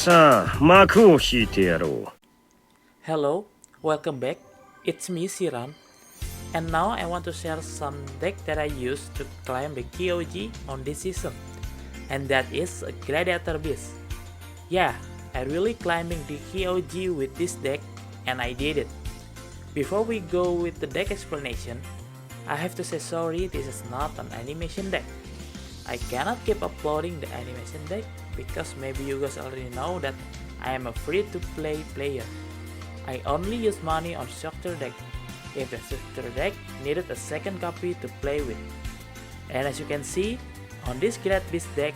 さあ、幕を引いてやろう。Hello, welcome back. It's me, Siran. And now I want to share some deck that I used to climb the KoG on this season. And that is a Gladiator Beast. Yeah, I really climbing the KoG with this deck and I did it. Before we go with the deck explanation, I have to say sorry, this is not an animation deck. I cannot keep uploading the animation deck because maybe you guys already know that I am a free-to-play player. I only use money on structure deck if the structure deck needed a second copy to play with. And as you can see, on this Glad Beast deck,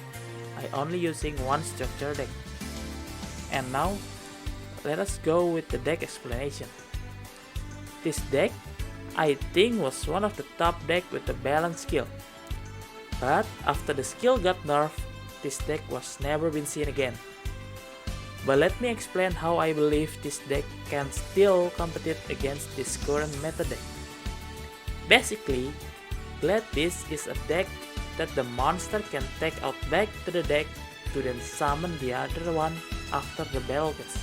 I only using one structure deck. And now, let us go with the deck explanation. This deck, I think, was one of the top deck with the balance skill. But after the skill got nerfed, this deck was never been seen again. But let me explain how I believe this deck can still compete against this current meta deck. Basically, Glad Beast is a deck that the monster can take out back to the deck to then summon the other one after the battle gets.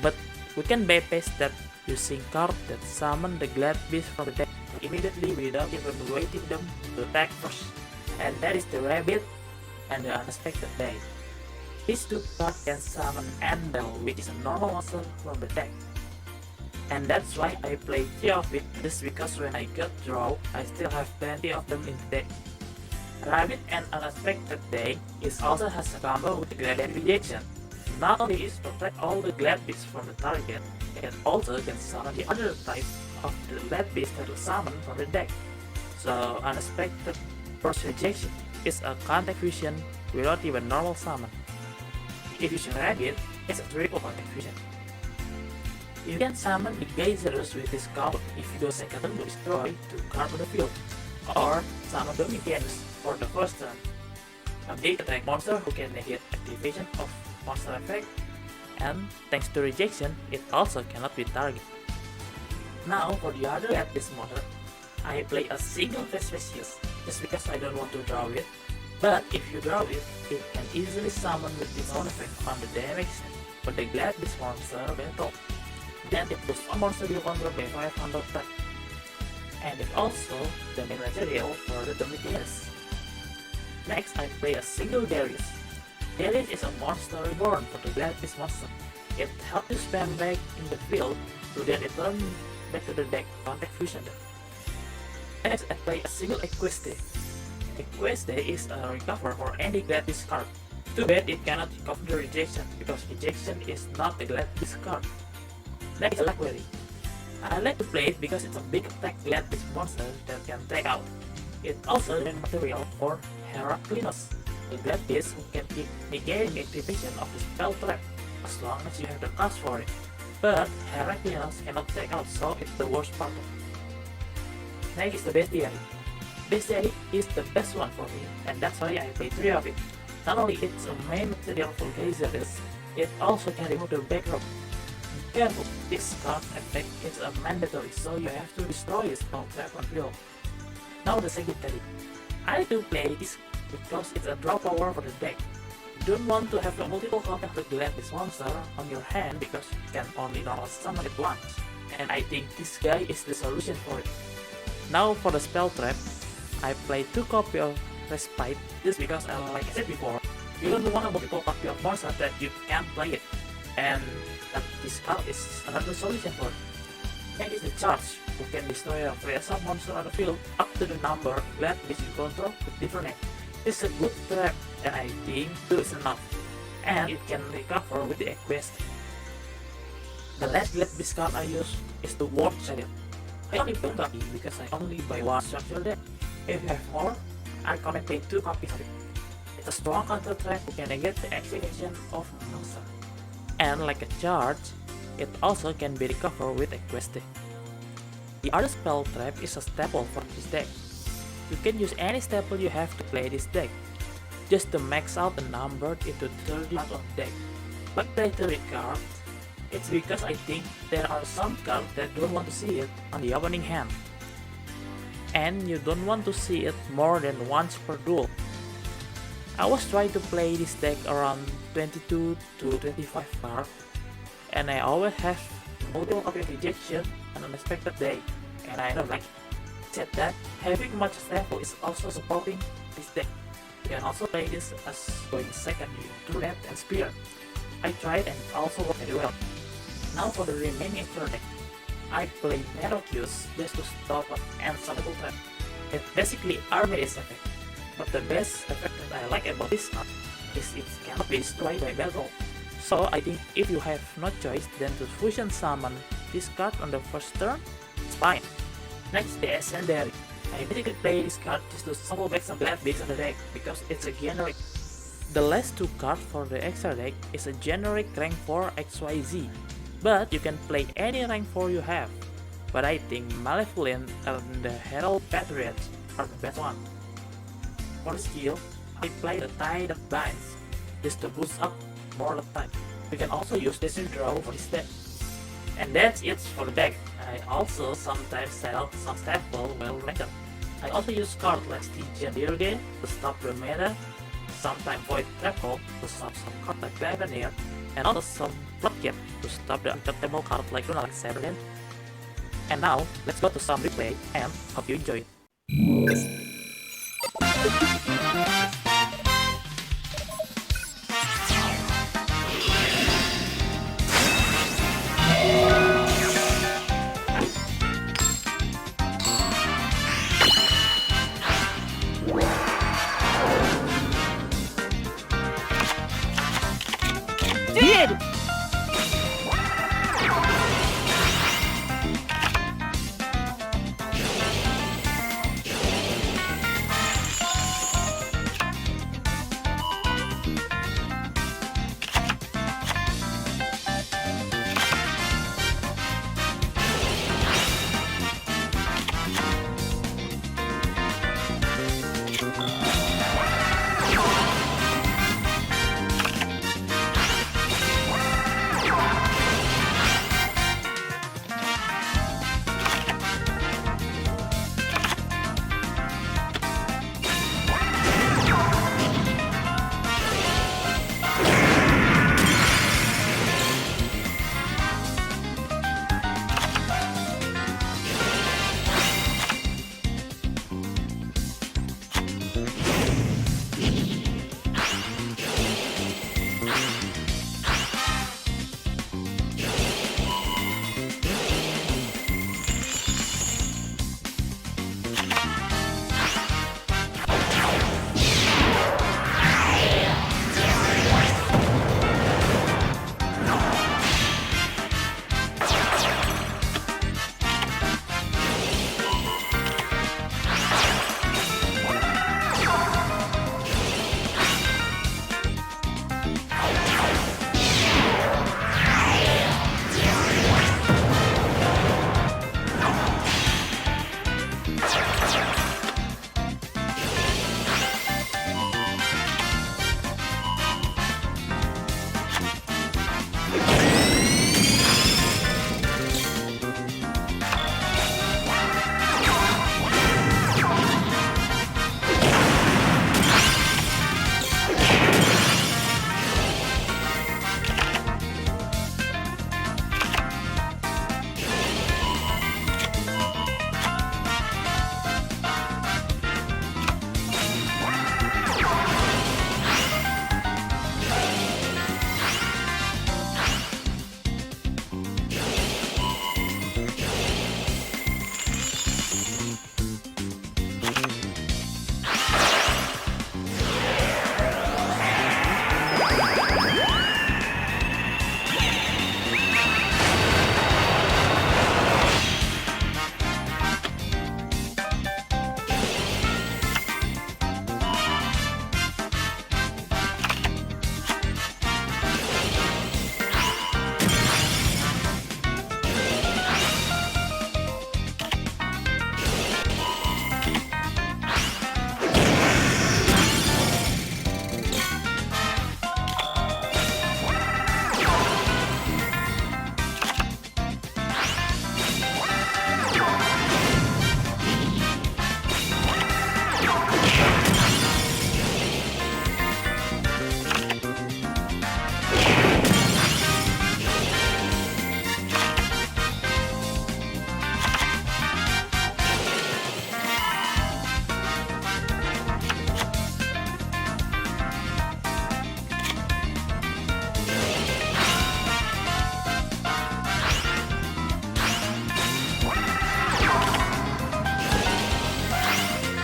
But we can bypass that using cards that summon the Glad Beast from the deck immediately without even waiting them to attack first. And that is the Rabbit and the Unexpected Day. These two cards can summon Andal, which is a normal monster from the deck. And that's why I play 3 of it, just because when I get draw, I still have plenty of them in the deck. Rabbit and Unexpected Day also has a combo with the Gladiator Rejection. Not only is protect all the Glad Beasts from the target, it also can summon the other type of the Glad Beast that was summoned from the deck. So Unexpected Force Rejection is a contact fusion without even normal summon. If you should Rabbit, it's a triple contact fusion. You can summon the Geysers with this combo if you go second turn to destroy to card on the field, or summon Domitianus for the first turn. A big attack monster who can negate activation of monster effect, and thanks to rejection, it also cannot be targeted. Now for the other Glad Beast monster, I play a single Vespasius just because I don't want to draw it. But if you draw it, it can easily summon with its own effect on the damage for the Glad Beast monster battle. Then it boosts a monster you control by 500 attack. And it's also the main material for the Domitianus. Next, I play a single Darius. Darius is a monster reborn for the Glad Beast monster. It helps you spam back in the field to then return back to the deck contact fusion deck. Next, I play a single Equeste. Equeste is a recover for any Glad Beast card. Too bad it cannot recover the rejection because rejection is not a Glad Beast card. Next is Laquery. I like to play it because it's a big attack Glad Beast monster that can take out. It also is material for Heraclinos, a Glad Beast who can keep negating activation of the spell trap as long as you have the cost for it. But Heraclinos cannot take out, so it's the worst part of it. Next is the Bestiary. Bestiary is the best one for me, and that's why I play 3 of it. Not only it's a main material for Geysers, it also can remove the backdrop. Be careful, this card effect is a mandatory, so you have to destroy its spell trap on field. Now the Secretary. I do play this because it's a draw power for the deck. You don't want to have a multiple copy of the Glad Beast monster on your hand because you can only normal summon it once. And I think this guy is the solution for it. Now for the spell trap, I play 2 copies of Respite just because like I said before, you don't want a multiple copy of monster that you can't play it. And that this card is another solution for it. Next is the Charge, who can destroy a face-up monster on the field up to the number of Glad Beast you control with different name. This is a good trap and I think 2 is enough. And it can recover with the Equest. The last Glad Beast card I use is the Warp Shadow. I only play 1 copy because I only buy 1 structure deck. If you have more, I recommend playing 2 copies of it. It's a strong counter trap who can negate the activation of monster. And like a charge, it also can be recovered with Equeste. The other spell trap is a staple for this deck. You can use any staple you have to play this deck, just to max out the number into 30 cards on deck. But the cards, it's because I think there are some cards that don't want to see it on the opening hand. And you don't want to see it more than once per duel. I was trying to play this deck around 22 to 25 cards, and I always have multiple auto rejection and unexpected day, and I don't like it. Said that, having much staple is also supporting this deck. You can also play this as going second to red and spear. I tried and it also worked very well. Now for the remaining extra deck, I play narrow queues just to stop and summable trap. It's basically army-based effect, but the best effect that I like about this card is it cannot be destroyed by battle. So I think if you have no choice than to fusion summon this card on the first turn, it's fine. Next, the Ascendary. I basically play this card just to shuffle back some Glad Beast on the deck because it's a generic. The last two cards for the extra deck is a generic rank 4 XYZ, but you can play any rank 4 you have. But I think Malevolent and the Herald Patriots are the best one. For skill, I play the Tide of Binds just to boost up more of the time. You can also use this in draw for this deck. And that's it for the deck. I also sometimes sell some staple well ranked. I also use cards like Stygian Dirge to stop the meta, sometimes Void Trapple to stop some cards like Gladiator, and also some Floodgate to stop the uncuttable cards like Luna like Saturn. And now, let's go to some replay and hope you enjoy it.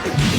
だ